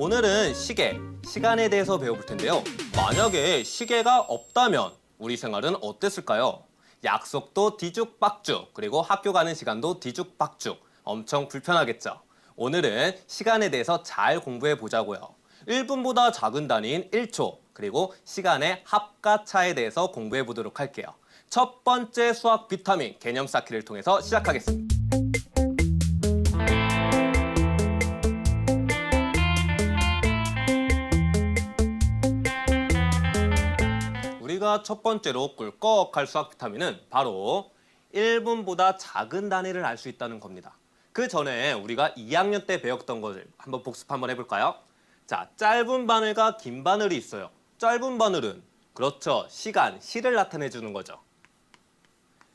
오늘은 시계, 시간에 대해서 배워볼 텐데요. 만약에 시계가 없다면 우리 생활은 어땠을까요? 약속도 뒤죽박죽, 그리고 학교 가는 시간도 뒤죽박죽. 엄청 불편하겠죠? 오늘은 시간에 대해서 잘 공부해 보자고요. 1분보다 작은 단위인 1초, 그리고 시간의 합가차에 대해서 공부해 보도록 할게요. 첫 번째 수학 비타민 개념 쌓기를 통해서 시작하겠습니다. 우리가 첫 번째로 꿀꺽할 수학 비타민은 바로 1분보다 작은 단위를 알 수 있다는 겁니다. 그 전에 우리가 2학년 때 배웠던 것을 한번 복습 한번 해볼까요? 자, 짧은 바늘과 긴 바늘이 있어요. 짧은 바늘은 그렇죠, 시간, 시를 나타내주는 거죠.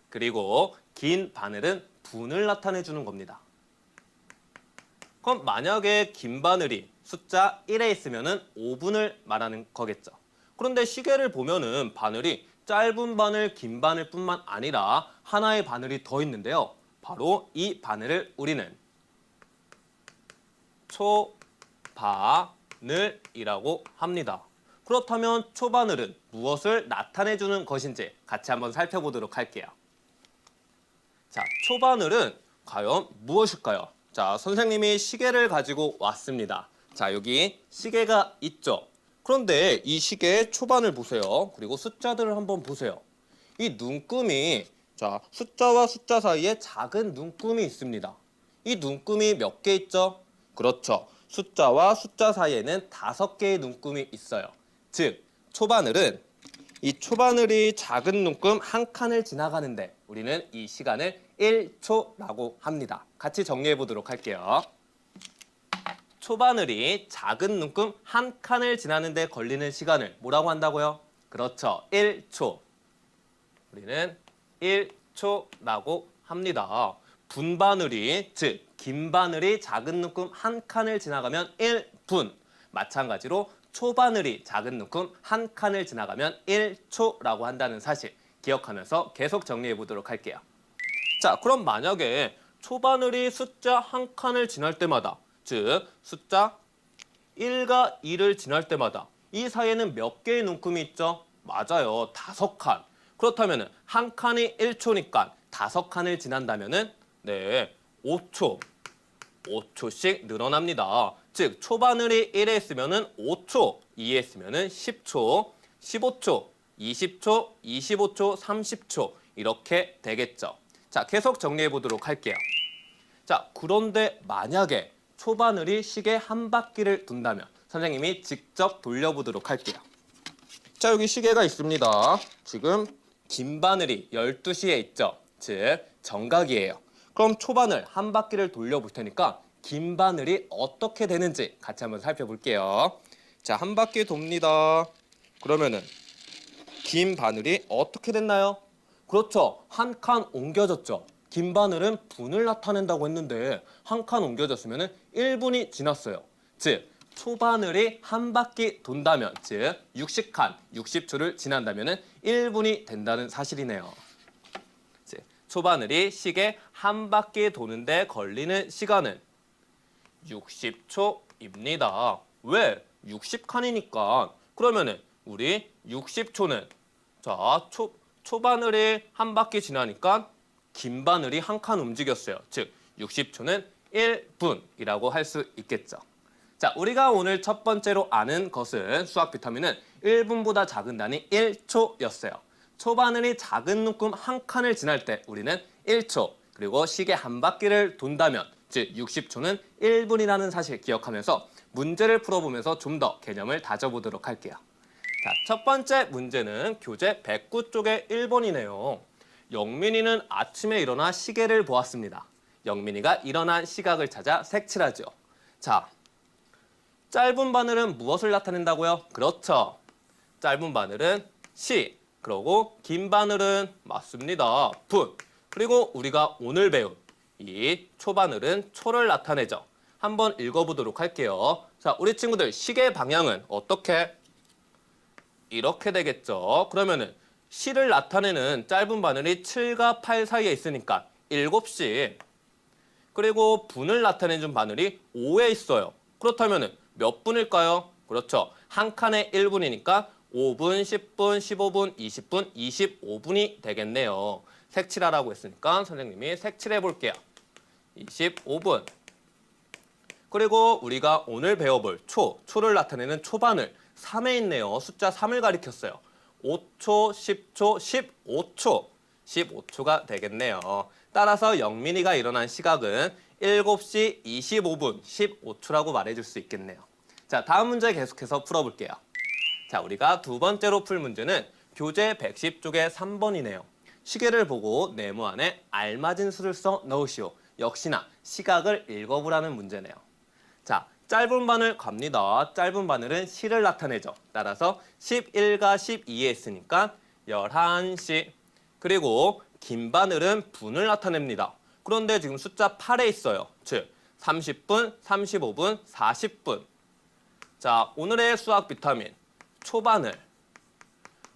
그리고 긴 바늘은 분을 나타내주는 겁니다. 그럼 만약에 긴 바늘이 숫자 1에 있으면 5분을 말하는 거겠죠. 그런데 시계를 보면은 바늘이 짧은 바늘, 긴 바늘뿐만 아니라 하나의 바늘이 더 있는데요. 바로 이 바늘을 우리는 초바늘이라고 합니다. 그렇다면 초바늘은 무엇을 나타내주는 것인지 같이 한번 살펴보도록 할게요. 자, 초바늘은 과연 무엇일까요? 자, 선생님이 시계를 가지고 왔습니다. 자, 여기 시계가 있죠. 그런데 이 시계의 초반을 보세요. 그리고 숫자들을 한번 보세요. 이 눈금이, 자, 숫자와 숫자 사이에 작은 눈금이 있습니다. 이 눈금이 몇 개 있죠? 그렇죠. 숫자와 숫자 사이에는 5개의 눈금이 있어요. 즉, 초바늘은 이 초바늘이 작은 눈금 한 칸을 지나가는데 우리는 이 시간을 1초라고 합니다. 같이 정리해 보도록 할게요. 초바늘이 작은 눈금 한 칸을 지나는데 걸리는 시간을 뭐라고 한다고요? 그렇죠, 1초. 우리는 1초라고 합니다. 분바늘이, 즉 긴 바늘이 작은 눈금 한 칸을 지나가면 1분. 마찬가지로 초바늘이 작은 눈금 한 칸을 지나가면 1초라고 한다는 사실 기억하면서 계속 정리해 보도록 할게요. 자, 그럼 만약에 초바늘이 숫자 한 칸을 지날 때마다, 즉 숫자 1과 2를 지날 때마다 이 사이에는 몇 개의 눈금이 있죠? 맞아요, 5칸. 그렇다면 한 칸이 1초니까 5칸을 지난다면 네, 5초씩 늘어납니다. 즉 초바늘이 1에 있으면 5초, 2에 있으면 10초, 15초, 20초, 25초, 30초 이렇게 되겠죠. 자, 계속 정리해 보도록 할게요. 자, 그런데 만약에 초바늘이 시계 한 바퀴를 돈다면 선생님이 직접 돌려보도록 할게요. 자, 여기 시계가 있습니다. 지금 긴 바늘이 12시에 있죠. 즉 정각이에요. 그럼 초바늘 한 바퀴를 돌려볼 테니까 긴 바늘이 어떻게 되는지 같이 한번 살펴볼게요. 자, 한 바퀴 돕니다. 그러면은 긴 바늘이 어떻게 됐나요? 그렇죠, 한 칸 옮겨졌죠. 긴 바늘은 분을 나타낸다고 했는데 한 칸 옮겨졌으면 1분이 지났어요. 즉 초바늘이 한 바퀴 돈다면, 즉 60칸, 60초를 지난다면 1분이 된다는 사실이네요. 즉 초바늘이 시계 한 바퀴 도는데 걸리는 시간은 60초입니다. 왜? 60칸이니까. 그러면은 우리 60초는, 자, 초바늘이 한 바퀴 지나니까 긴 바늘이 한 칸 움직였어요. 즉 60초는 1분이라고 할 수 있겠죠. 자, 우리가 오늘 첫 번째로 아는 것은 수학 비타민은 1분보다 작은 단위 1초였어요. 초바늘이 작은 눈금 한 칸을 지날 때 우리는 1초, 그리고 시계 한 바퀴를 돈다면, 즉 60초는 1분이라는 사실 기억하면서 문제를 풀어보면서 좀 더 개념을 다져보도록 할게요. 자, 첫 번째 문제는 교재 109쪽의 1번이네요. 영민이는 아침에 일어나 시계를 보았습니다. 영민이가 일어난 시각을 찾아 색칠하죠. 자, 짧은 바늘은 무엇을 나타낸다고요? 그렇죠, 짧은 바늘은 시, 그리고 긴 바늘은 맞습니다, 분. 그리고 우리가 오늘 배운 이 초바늘은 초를 나타내죠. 한번 읽어보도록 할게요. 자, 우리 친구들 시계 방향은 어떻게? 이렇게 되겠죠. 그러면은 시를 나타내는 짧은 바늘이 7과 8 사이에 있으니까 7시. 그리고 분을 나타내준 바늘이 5에 있어요. 그렇다면 몇 분일까요? 그렇죠. 한 칸에 1분이니까 5분, 10분, 15분, 20분, 25분이 되겠네요. 색칠하라고 했으니까 선생님이 색칠해 볼게요. 25분. 그리고 우리가 오늘 배워볼 초를 나타내는 초반을 3에 있네요. 숫자 3을 가리켰어요. 5초, 10초, 15초. 15초가 되겠네요. 따라서 영민이가 일어난 시각은 7시 25분 15초라고 말해줄 수 있겠네요. 자, 다음 문제 계속해서 풀어볼게요. 자, 우리가 두 번째로 풀 문제는 교재 110쪽의 3번이네요. 시계를 보고 네모 안에 알맞은 수를 써 넣으시오. 역시나 시각을 읽어보라는 문제네요. 자, 짧은 바늘 갑니다. 짧은 바늘은 시를 나타내죠. 따라서 11과 12에 있으니까 11시. 그리고 긴 바늘은 분을 나타냅니다. 그런데 지금 숫자 8에 있어요. 즉 30분, 35분, 40분. 자, 오늘의 수학 비타민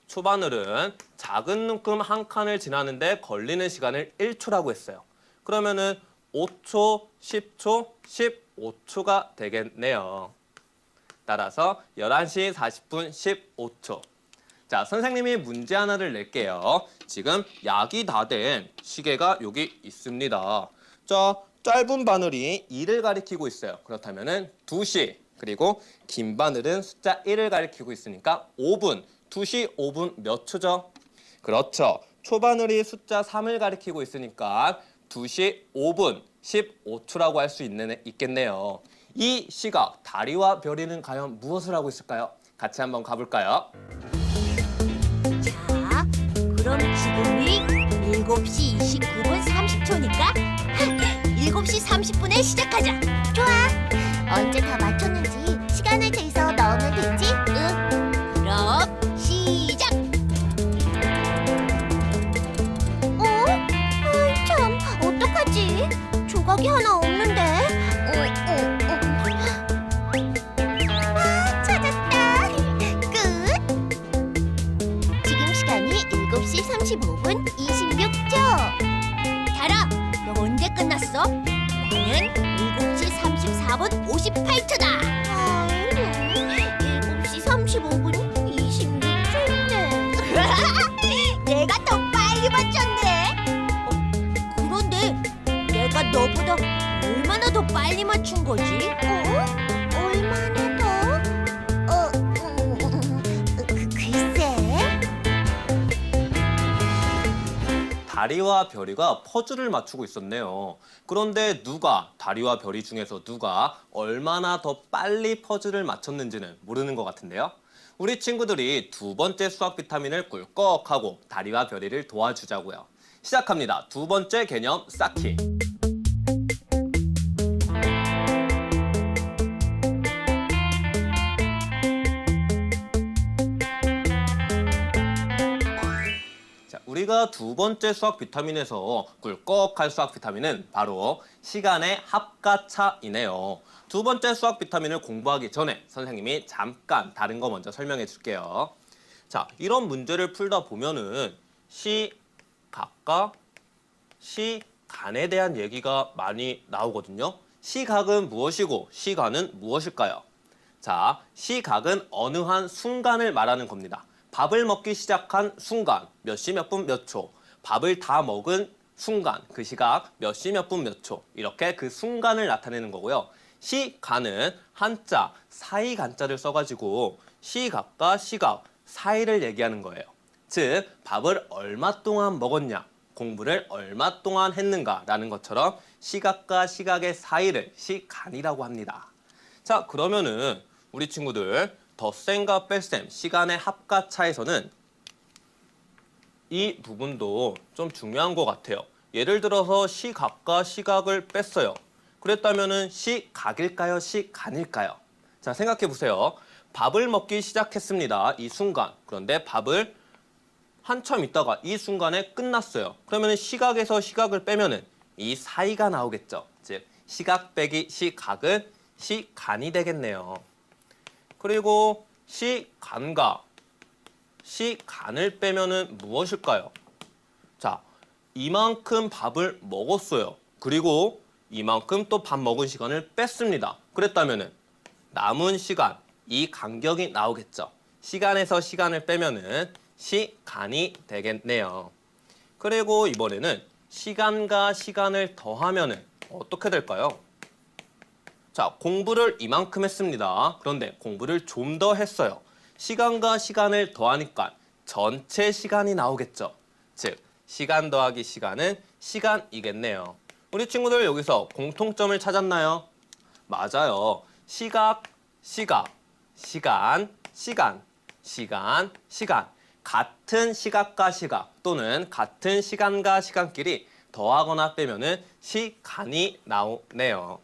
초바늘은 작은 눈금 한 칸을 지나는데 걸리는 시간을 1초라고 했어요. 그러면은 5초, 10초, 15초가 되겠네요. 따라서 11시 40분 15초. 자, 선생님이 문제 하나를 낼게요. 지금 약이 다 된 시계가 여기 있습니다. 자, 짧은 바늘이 2를 가리키고 있어요. 그렇다면은 2시. 그리고 긴 바늘은 숫자 1을 가리키고 있으니까 5분. 2시 5분 몇 초죠? 그렇죠. 초바늘이 숫자 3을 가리키고 있으니까 2시 5분 15초라고 할 수 있겠네요. 이 시각, 다리와 별이는 과연 무엇을 하고 있을까요? 같이 한번 가볼까요? 자, 그럼 지금이 7시 29분 30초니까 7시 30분에 시작하자. 좋아. 언제 다 맞췄는지 시간을 재서 넣으면 되지? 응. 그럼 시작. 참, 어떡하지? 조각이 하나 없는데. 찾았다. 끝. 지금 시간이 7시 35분 26초. 달아, 너 언제 끝났어? 나는 7시 34분 58초다. 7시 35분 26초인데. 내가 더 빨리 맞췄네. 그런데 내가 너보다 얼마나 더 빨리 맞춘 거지? 얼마나 더? 글쎄. 다리와 별이가 퍼즐을 맞추고 있었네요. 그런데 다리와 별이 중에서 누가 얼마나 더 빨리 퍼즐을 맞췄는지는 모르는 것 같은데요. 우리 친구들이 두 번째 수학 비타민을 꿀꺽하고 다리와 별이를 도와주자고요. 시작합니다. 두 번째 개념 쌓기. 우리가 두 번째 수학 비타민에서 꿀꺽할 수학 비타민은 바로 시간의 합가차이네요. 두 번째 수학 비타민을 공부하기 전에 선생님이 잠깐 다른 거 먼저 설명해 줄게요. 자, 이런 문제를 풀다 보면은 시각과 시간에 대한 얘기가 많이 나오거든요. 시각은 무엇이고 시간은 무엇일까요? 자, 시각은 어느 한 순간을 말하는 겁니다. 밥을 먹기 시작한 순간, 몇 시 몇 분 몇 초, 밥을 다 먹은 순간, 그 시각 몇 시 몇 분 몇 초, 이렇게 그 순간을 나타내는 거고요. 시간은 한자, 사이간자를 써가지고 시각과 시각 사이를 얘기하는 거예요. 즉, 밥을 얼마 동안 먹었냐, 공부를 얼마 동안 했는가라는 것처럼 시각과 시각의 사이를 시간이라고 합니다. 자, 그러면은 우리 친구들 덧셈과 뺄셈, 시간의 합가차에서는 이 부분도 좀 중요한 것 같아요. 예를 들어서 시각과 시각을 뺐어요. 그랬다면은 시각일까요? 시간일까요? 자, 생각해 보세요. 밥을 먹기 시작했습니다. 이 순간. 그런데 밥을 한참 있다가 이 순간에 끝났어요. 그러면 시각에서 시각을 빼면은 이 사이가 나오겠죠. 즉, 시각 빼기 시각은 시간이 되겠네요. 그리고 시간과 시간을 빼면은 무엇일까요? 자, 이만큼 밥을 먹었어요. 그리고 이만큼 또 밥 먹은 시간을 뺐습니다. 그랬다면은 남은 시간, 이 간격이 나오겠죠. 시간에서 시간을 빼면은 시간이 되겠네요. 그리고 이번에는 시간과 시간을 더하면은 어떻게 될까요? 자, 공부를 이만큼 했습니다. 그런데 공부를 좀 더 했어요. 시간과 시간을 더하니까 전체 시간이 나오겠죠. 즉, 시간 더하기 시간은 시간이겠네요. 우리 친구들 여기서 공통점을 찾았나요? 맞아요. 시각, 시간, 시간. 같은 시각과 시각 또는 같은 시간과 시간끼리 더하거나 빼면은 시간이 나오네요.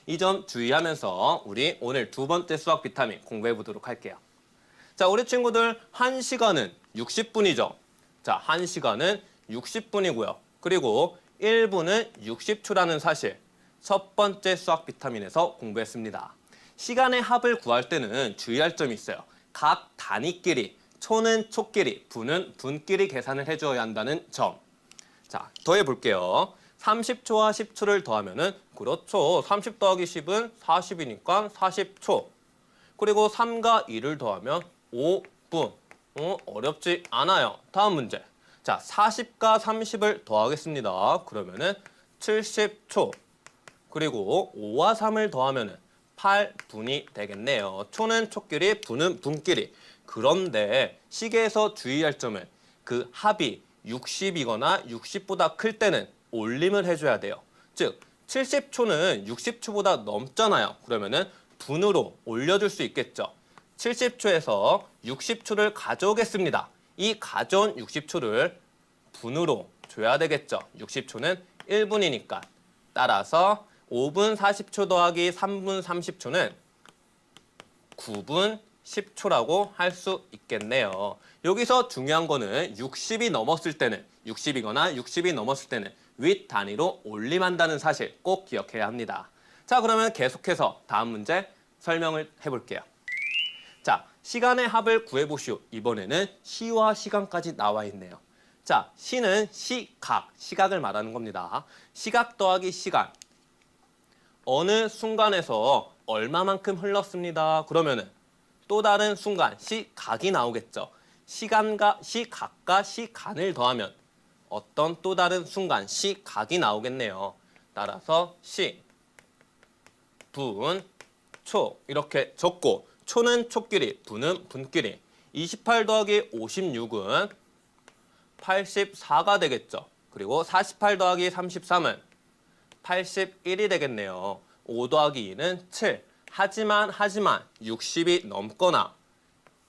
이 점 주의하면서 우리 오늘 두 번째 수학 비타민 공부해 보도록 할게요. 자, 우리 친구들 1시간은 60분이죠. 자, 1시간은 60분이고요. 그리고 1분은 60초라는 사실 첫 번째 수학 비타민에서 공부했습니다. 시간의 합을 구할 때는 주의할 점이 있어요. 각 단위끼리, 초는 초끼리, 분은 분끼리 계산을 해줘야 한다는 점. 자, 더해 볼게요. 30초와 10초를 더하면은 그렇죠. 30 더하기 10은 40이니까 40초. 그리고 3과 2를 더하면 5분. 어렵지 않아요. 다음 문제. 자, 40과 30을 더하겠습니다. 그러면은 70초. 그리고 5와 3을 더하면은 8분이 되겠네요. 초는 초끼리, 분은 분끼리. 그런데 시계에서 주의할 점은 그 합이 60이거나 60보다 클 때는 올림을 해줘야 돼요. 즉 70초는 60초보다 넘잖아요. 그러면은 분으로 올려줄 수 있겠죠. 70초에서 60초를 가져오겠습니다. 이 가져온 60초를 분으로 줘야 되겠죠. 60초는 1분이니까. 따라서 5분 40초 더하기 3분 30초는 9분 10초라고 할 수 있겠네요. 여기서 중요한 거는 60이 넘었을 때는 60이거나 60이 넘었을 때는 윗 단위로 올림한다는 사실 꼭 기억해야 합니다. 자, 그러면 계속해서 다음 문제 설명을 해볼게요. 자, 시간의 합을 구해보시오. 이번에는 시와 시간까지 나와 있네요. 자, 시는 시각을 말하는 겁니다. 시각 더하기 시간. 어느 순간에서 얼마만큼 흘렀습니다. 그러면은 또 다른 순간 시각이 나오겠죠. 시각과 시간을 더하면 어떤 또 다른 순간 시각이 나오겠네요. 따라서 시, 분, 초 이렇게 적고 초는 초끼리, 분은 분끼리. 28 더하기 56은 84가 되겠죠. 그리고 48 더하기 33은 81이 되겠네요. 5 더하기 2는 7. 하지만 60이 넘거나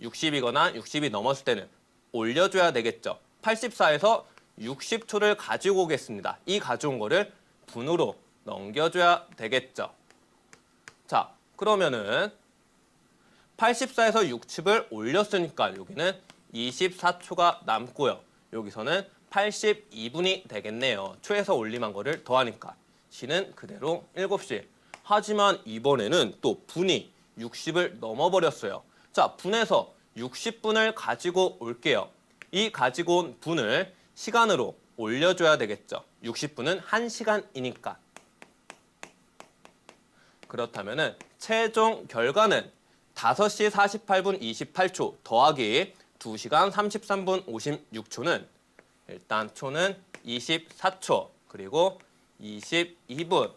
60이거나 60이 넘었을 때는 올려줘야 되겠죠. 84에서 60초를 가지고 오겠습니다. 이 가져온 거를 분으로 넘겨줘야 되겠죠. 자, 그러면은 84에서 60을 올렸으니까 여기는 24초가 남고요. 여기서는 82분이 되겠네요. 초에서 올림한 거를 더하니까 시는 그대로 7시. 하지만 이번에는 또 분이 60을 넘어버렸어요. 자, 분에서 60분을 가지고 올게요. 이 가지고 온 분을 시간으로 올려줘야 되겠죠. 60분은 1시간이니까. 그렇다면 최종 결과는 5시 48분 28초 더하기 2시간 33분 56초는 일단 초는 24초 그리고 22분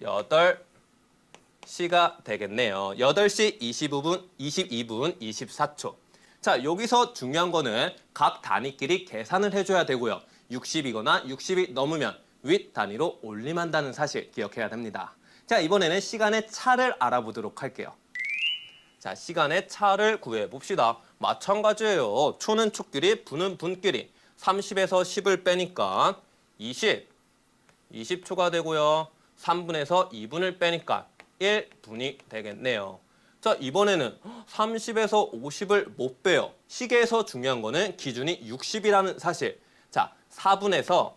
8시가 되겠네요. 8시 22분 24초. 자, 여기서 중요한 거는 각 단위끼리 계산을 해줘야 되고요. 60이거나 60이 넘으면 윗 단위로 올림한다는 사실 기억해야 됩니다. 자, 이번에는 시간의 차를 알아보도록 할게요. 자, 시간의 차를 구해봅시다. 마찬가지예요. 초는 초끼리, 분은 분끼리. 30에서 10을 빼니까 20초가 되고요. 3분에서 2분을 빼니까 1분이 되겠네요. 자, 이번에는 30에서 50을 못 빼요. 시계에서 중요한 거는 기준이 60이라는 사실. 자, 4분에서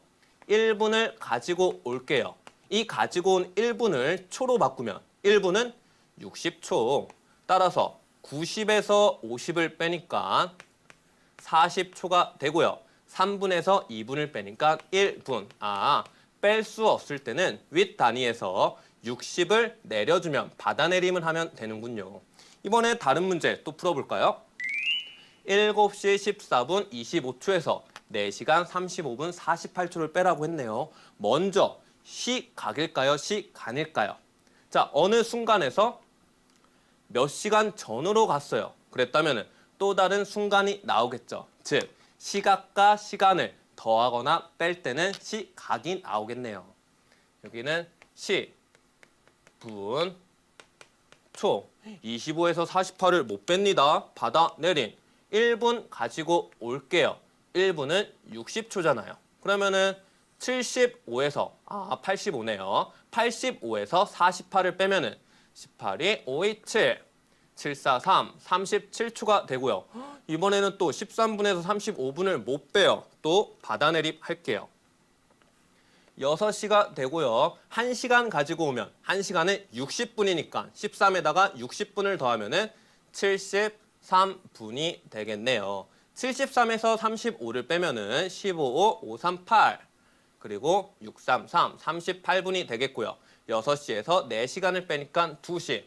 1분을 가지고 올게요. 이 가지고 온 1분을 초로 바꾸면 1분은 60초. 따라서 90에서 50을 빼니까 40초가 되고요. 3분에서 2분을 빼니까 1분. 뺄 수 없을 때는 윗 단위에서 60을 내려주면 받아내림을 하면 되는군요. 이번에 다른 문제 또 풀어볼까요? 7시 14분 25초에서 4시간 35분 48초를 빼라고 했네요. 먼저 시각일까요? 시간일까요? 자, 어느 순간에서 몇 시간 전으로 갔어요. 그랬다면 또 다른 순간이 나오겠죠. 즉, 시각과 시간을 더하거나 뺄 때는 시각이 나오겠네요. 여기는 시, 분, 초, 25에서 48을 못 뺍니다. 받아내린 1분 가지고 올게요. 1분은 60초잖아요. 그러면은 75에서 85네요. 85에서 48을 빼면은 18이 527, 743, 37초가 되고요. 이번에는 또 13분에서 35분을 못 빼요. 또 받아내립 할게요. 6시가 되고요. 1시간 가지고 오면 1시간은 60분이니까 13에다가 60분을 더하면은 73분이 되겠네요. 73에서 35를 빼면은 15, 5, 538 그리고 633, 38분이 되겠고요. 6시에서 4시간을 빼니까 2시.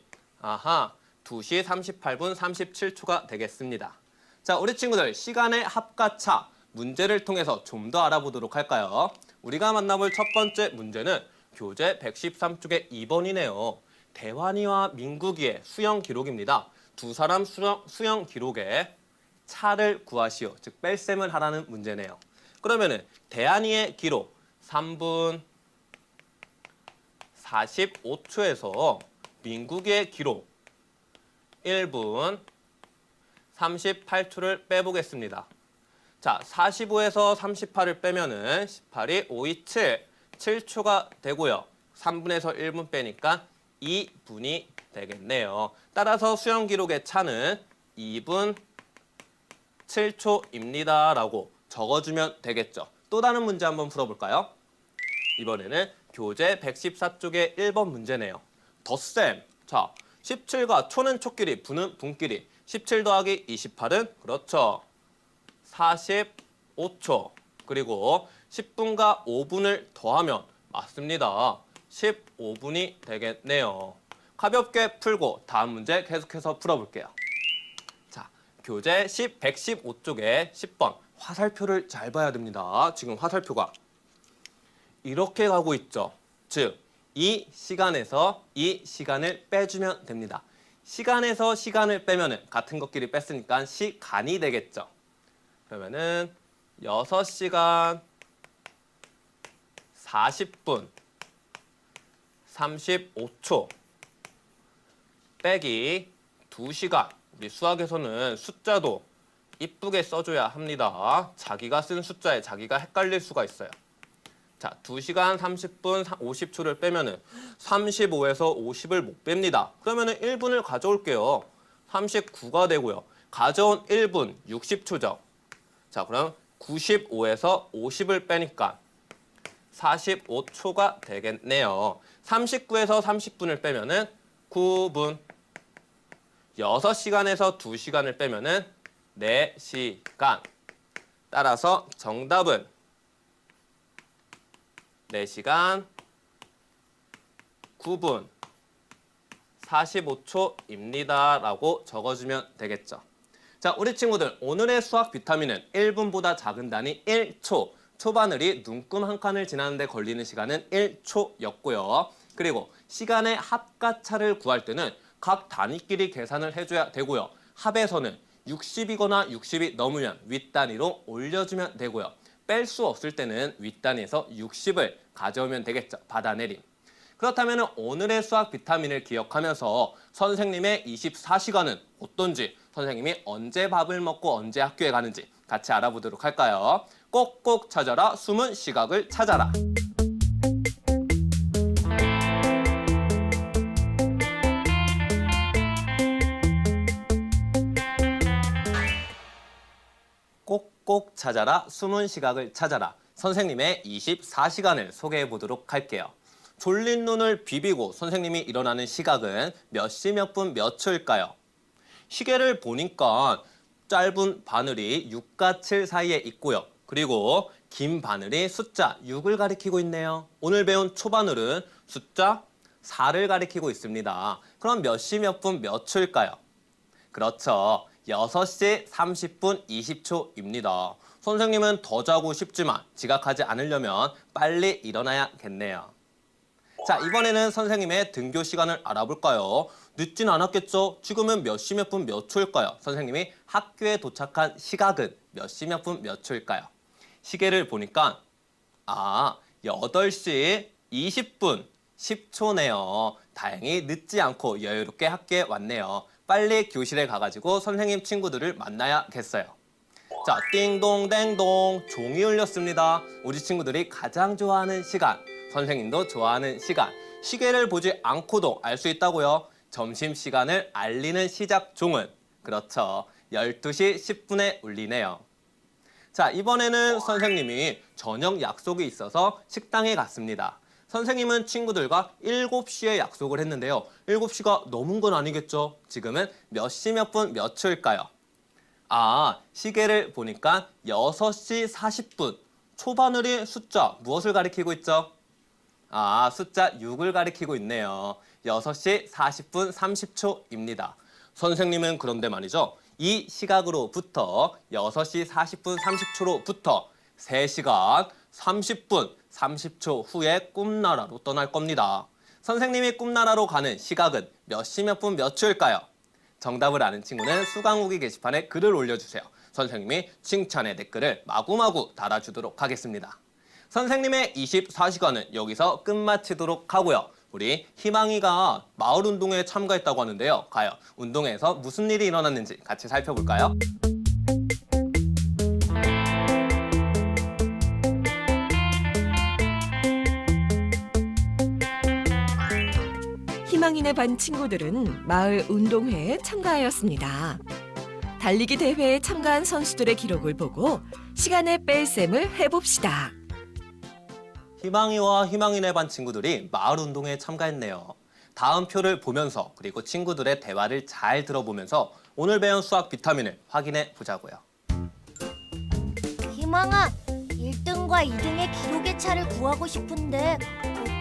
2시 38분 37초가 되겠습니다. 자, 우리 친구들 시간의 합가차 문제를 통해서 좀 더 알아보도록 할까요? 우리가 만나볼 첫 번째 문제는 교재 113쪽의 2번이네요. 대환이와 민국이의 수영 기록입니다. 두 사람 수영 기록에 차를 구하시오. 즉 뺄셈을 하라는 문제네요. 그러면은 대환이의 기록 3분 45초에서 민국이의 기록 1분 38초를 빼보겠습니다. 자, 45에서 38을 빼면은 18이 527, 7초가 되고요. 3분에서 1분 빼니까 2분이 되겠네요. 따라서 수영 기록의 차는 2분 7초입니다. 라고 적어주면 되겠죠. 또 다른 문제 한번 풀어볼까요? 이번에는 교재 114쪽의 1번 문제네요. 덧셈. 자, 17과 초는 초끼리, 분은 분끼리. 17 더하기 28은 그렇죠. 45초. 그리고 10분과 5분을 더하면 맞습니다. 15분이 되겠네요. 가볍게 풀고 다음 문제 계속해서 풀어볼게요. 자, 교재 115쪽에 10번 화살표를 잘 봐야 됩니다. 지금 화살표가 이렇게 가고 있죠. 즉, 이 시간에서 이 시간을 빼주면 됩니다. 시간에서 시간을 빼면은 같은 것끼리 뺐으니까 시간이 되겠죠. 그러면은 6시간 40분 35초 빼기 2시간. 우리 수학에서는 숫자도 이쁘게 써줘야 합니다. 자기가 쓴 숫자에 자기가 헷갈릴 수가 있어요. 자, 2시간 30분 50초를 빼면은 35에서 50을 못 뺍니다. 그러면은 1분을 가져올게요. 39가 되고요. 가져온 1분 60초죠. 자, 그럼 95에서 50을 빼니까 45초가 되겠네요. 39에서 30분을 빼면은 9분. 6시간에서 2시간을 빼면은 4시간. 따라서 정답은 4시간 9분 45초입니다. 라고 적어주면 되겠죠. 자, 우리 친구들 오늘의 수학 비타민은 1분보다 작은 단위 1초. 초바늘이 눈금 한 칸을 지나는데 걸리는 시간은 1초였고요. 그리고 시간의 합가차를 구할 때는 각 단위끼리 계산을 해줘야 되고요. 합에서는 60이거나 60이 넘으면 윗단위로 올려주면 되고요. 뺄 수 없을 때는 윗단위에서 60을 가져오면 되겠죠. 받아내림. 그렇다면 오늘의 수학 비타민을 기억하면서 선생님의 24시간은 어떤지, 선생님이 언제 밥을 먹고 언제 학교에 가는지 같이 알아보도록 할까요? 꼭꼭 찾아라, 숨은 시각을 찾아라. 꼭꼭 찾아라, 숨은 시각을 찾아라. 선생님의 24시간을 소개해 보도록 할게요. 졸린 눈을 비비고 선생님이 일어나는 시각은 몇 시 몇 분 몇 초일까요? 시계를 보니까 짧은 바늘이 6과 7 사이에 있고요. 그리고 긴 바늘이 숫자 6을 가리키고 있네요. 오늘 배운 초바늘은 숫자 4를 가리키고 있습니다. 그럼 몇 시 몇 분 몇 초일까요? 그렇죠. 6시 30분 20초입니다. 선생님은 더 자고 싶지만 지각하지 않으려면 빨리 일어나야겠네요. 자, 이번에는 선생님의 등교 시간을 알아볼까요? 늦진 않았겠죠? 지금은 몇 시 몇 분 몇 초일까요? 선생님이 학교에 도착한 시각은 몇 시 몇 분 몇 초일까요? 시계를 보니까 8시 20분 10초네요. 다행히 늦지 않고 여유롭게 학교에 왔네요. 빨리 교실에 가가지고 선생님 친구들을 만나야겠어요. 자, 띵동댕동 종이 울렸습니다. 우리 친구들이 가장 좋아하는 시간, 선생님도 좋아하는 시간, 시계를 보지 않고도 알 수 있다고요. 점심시간을 알리는 시작 종은 그렇죠. 12시 10분에 울리네요. 자, 이번에는 선생님이 저녁 약속이 있어서 식당에 갔습니다. 선생님은 친구들과 7시에 약속을 했는데요. 7시가 넘은 건 아니겠죠? 지금은 몇 시 몇 분 몇 초일까요? 시계를 보니까 6시 40분. 초바늘이 숫자 무엇을 가리키고 있죠? 숫자 6을 가리키고 있네요. 6시 40분 30초입니다. 선생님은 그런데 말이죠. 이 시각으로부터 6시 40분 30초로부터 3시간 30분 30초 후에 꿈나라로 떠날 겁니다. 선생님이 꿈나라로 가는 시각은 몇 시 몇 분 몇 초일까요? 정답을 아는 친구는 수강후기 게시판에 글을 올려주세요. 선생님이 칭찬의 댓글을 마구마구 달아주도록 하겠습니다. 선생님의 24시간은 여기서 끝마치도록 하고요. 우리 희망이가 마을 운동에 참가했다고 하는데요. 과연 운동회에서 무슨 일이 일어났는지 같이 살펴볼까요? 희망이네 반 친구들은 마을 운동회에 참가하였습니다. 달리기 대회에 참가한 선수들의 기록을 보고 시간의 뺄셈을 해봅시다. 희망이와 희망이네 반 친구들이 마을 운동회에 참가했네요. 다음 표를 보면서 그리고 친구들의 대화를 잘 들어보면서 오늘 배운 수학 비타민을 확인해 보자고요. 희망아, 1등과 2등의 기록의 차를 구하고 싶은데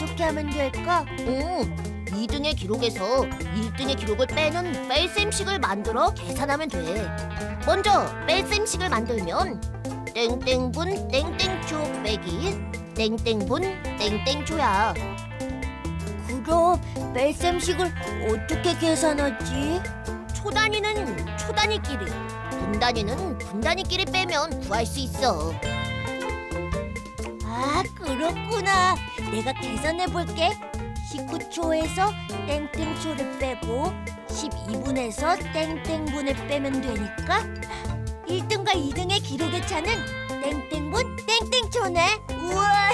어떻게 하면 될까? 2등의 기록에서 1등의 기록을 빼는 뺄셈식을 만들어 계산하면 돼. 먼저 뺄셈식을 만들면 땡땡분 땡땡초 빼기 땡땡분 땡땡초야. 그럼 뺄셈식을 어떻게 계산하지? 초단위는 초단위끼리, 분단위는 분단위끼리 빼면 구할 수 있어. 그렇구나. 내가 계산해 볼게. 19초에서 땡땡초를 빼고 12분에서 땡땡분을 빼면 되니까 1등과 2등의 기록의 차는 땡땡분 땡땡초네. 우와,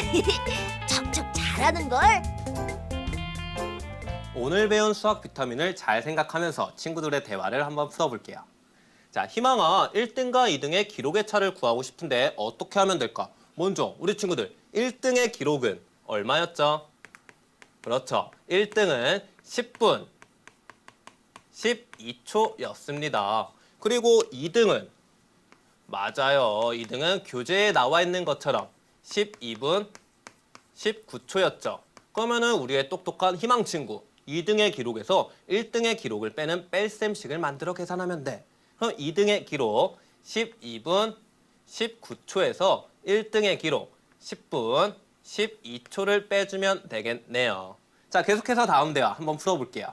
척척 잘하는걸. 오늘 배운 수학 비타민을 잘 생각하면서 친구들의 대화를 한번 풀어볼게요. 자, 희망아, 1등과 2등의 기록의 차를 구하고 싶은데 어떻게 하면 될까? 먼저 우리 친구들 1등의 기록은 얼마였죠? 그렇죠. 1등은 10분 12초였습니다. 그리고 2등은 맞아요. 2등은 교재에 나와 있는 것처럼 12분 19초였죠. 그러면은 우리의 똑똑한 희망 친구 2등의 기록에서 1등의 기록을 빼는 뺄셈식을 만들어 계산하면 돼. 그럼 2등의 기록 12분 19초에서 1등의 기록 10분 12초를 빼주면 되겠네요. 자, 계속해서 다음 대화 한번 풀어볼게요.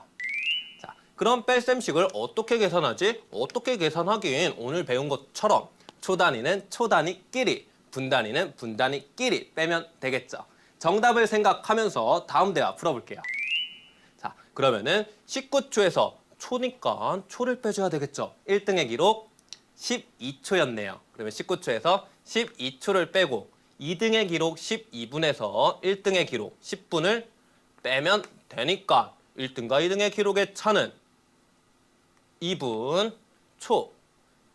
자, 그럼 뺄셈식을 어떻게 계산하지? 어떻게 계산하긴 오늘 배운 것처럼 초단위는 초단위끼리, 분단위는 분단위끼리 빼면 되겠죠. 정답을 생각하면서 다음 대화 풀어볼게요. 자, 그러면은 19초에서 초니까 초를 빼줘야 되겠죠. 1등의 기록 12초였네요. 그러면 19초에서 12초를 빼고 2등의 기록 12분에서 1등의 기록 10분을 빼면 되니까 1등과 2등의 기록의 차는 2분 초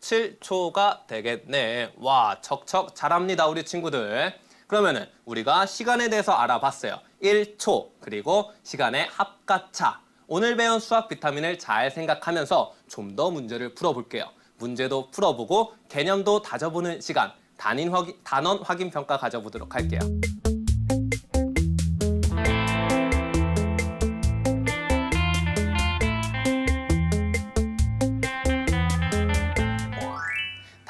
7초가 되겠네. 와, 척척 잘합니다, 우리 친구들. 그러면은 우리가 시간에 대해서 알아봤어요. 1초 그리고 시간의 합가차. 오늘 배운 수학 비타민을 잘 생각하면서 좀 더 문제를 풀어볼게요. 문제도 풀어보고 개념도 다져보는 시간, 단원 확인 평가 가져보도록 할게요.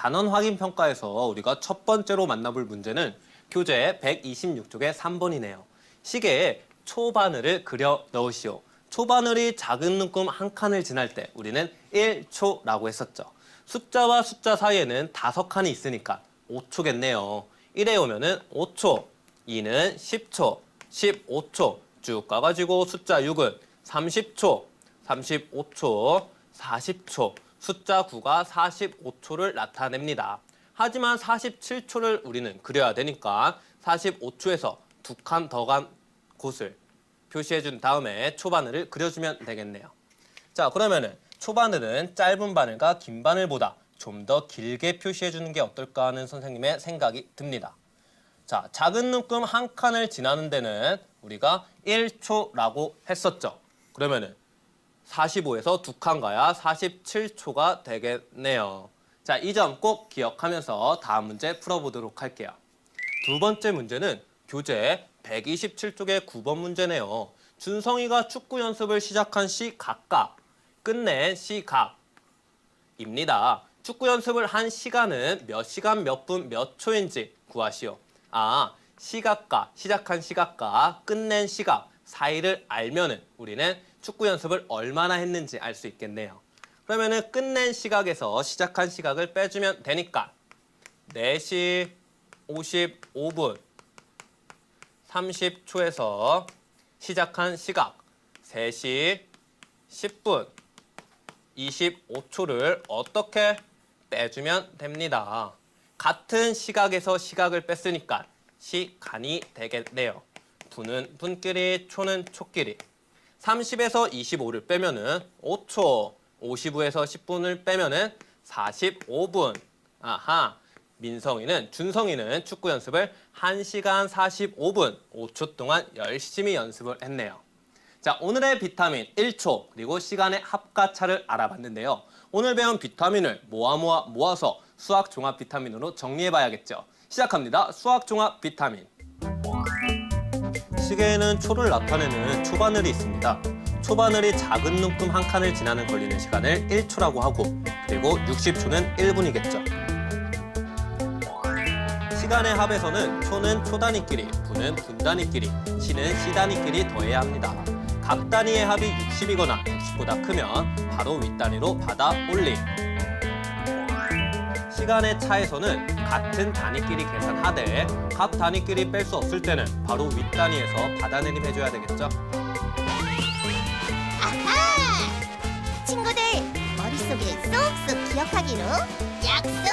단원 확인 평가에서 우리가 첫 번째로 만나볼 문제는 교재 126쪽의 3번이네요. 시계에 초바늘을 그려 넣으시오. 초바늘이 작은 눈금 한 칸을 지날 때 우리는 1초라고 했었죠. 숫자와 숫자 사이에는 5칸이 있으니까 5초겠네요. 1에 오면은 5초, 2는 10초, 15초 쭉 가가지고 숫자 6은 30초, 35초, 40초, 숫자 9가 45초를 나타냅니다. 하지만 47초를 우리는 그려야 되니까 45초에서 2칸 더 간 곳을 표시해준 다음에 초바늘을 그려주면 되겠네요. 자, 그러면은 초바늘은 짧은 바늘과 긴 바늘보다 좀 더 길게 표시해주는 게 어떨까 하는 선생님의 생각이 듭니다. 자, 작은 눈금 한 칸을 지나는 데는 우리가 1초라고 했었죠. 그러면은 45에서 2칸 가야 47초가 되겠네요. 자, 이 점 꼭 기억하면서 다음 문제 풀어보도록 할게요. 두 번째 문제는 교재 127쪽의 9번 문제네요. 준성이가 축구 연습을 시작한 시 각각, 끝낸 시 각입니다. 축구 연습을 한 시간은 몇 시간, 몇 분, 몇 초인지 구하시오. 시각과, 시작한 시각과 끝낸 시각 사이를 알면은 우리는 축구 연습을 얼마나 했는지 알 수 있겠네요. 그러면은 끝낸 시각에서 시작한 시각을 빼주면 되니까 4시 55분 30초에서 시작한 시각 3시 10분 25초를 어떻게 빼주면 됩니다. 같은 시각에서 시각을 뺐으니까 시간이 되겠네요. 분은 분끼리, 초는 초끼리. 30에서 25를 빼면은 5초, 55에서 10분을 빼면은 45분. 아하, 준성이는 축구 연습을 1시간 45분, 5초 동안 열심히 연습을 했네요. 자, 오늘의 비타민 1초, 그리고 시간의 합과차를 알아봤는데요. 오늘 배운 비타민을 모아서 수학 종합 비타민으로 정리해봐야겠죠. 시작합니다. 수학 종합 비타민. 시계에는 초를 나타내는 초바늘이 있습니다. 초바늘이 작은 눈금 한 칸을 지나는 걸리는 시간을 1초라고 하고, 그리고 60초는 1분이겠죠. 시간의 합에서는 초는 초 단위끼리, 분은 분 단위끼리, 시는 시 단위끼리 더해야 합니다. 각 단위의 합이 60이거나 60보다 크면 바로 윗단위로 받아 올림. 시간의 차에서는 같은 단위끼리 계산하되 각 단위끼리 뺄 수 없을 때는 바로 윗단위에서 받아내림 해줘야 되겠죠? 아하! 친구들, 머릿속에 쏙쏙 기억하기로 약속!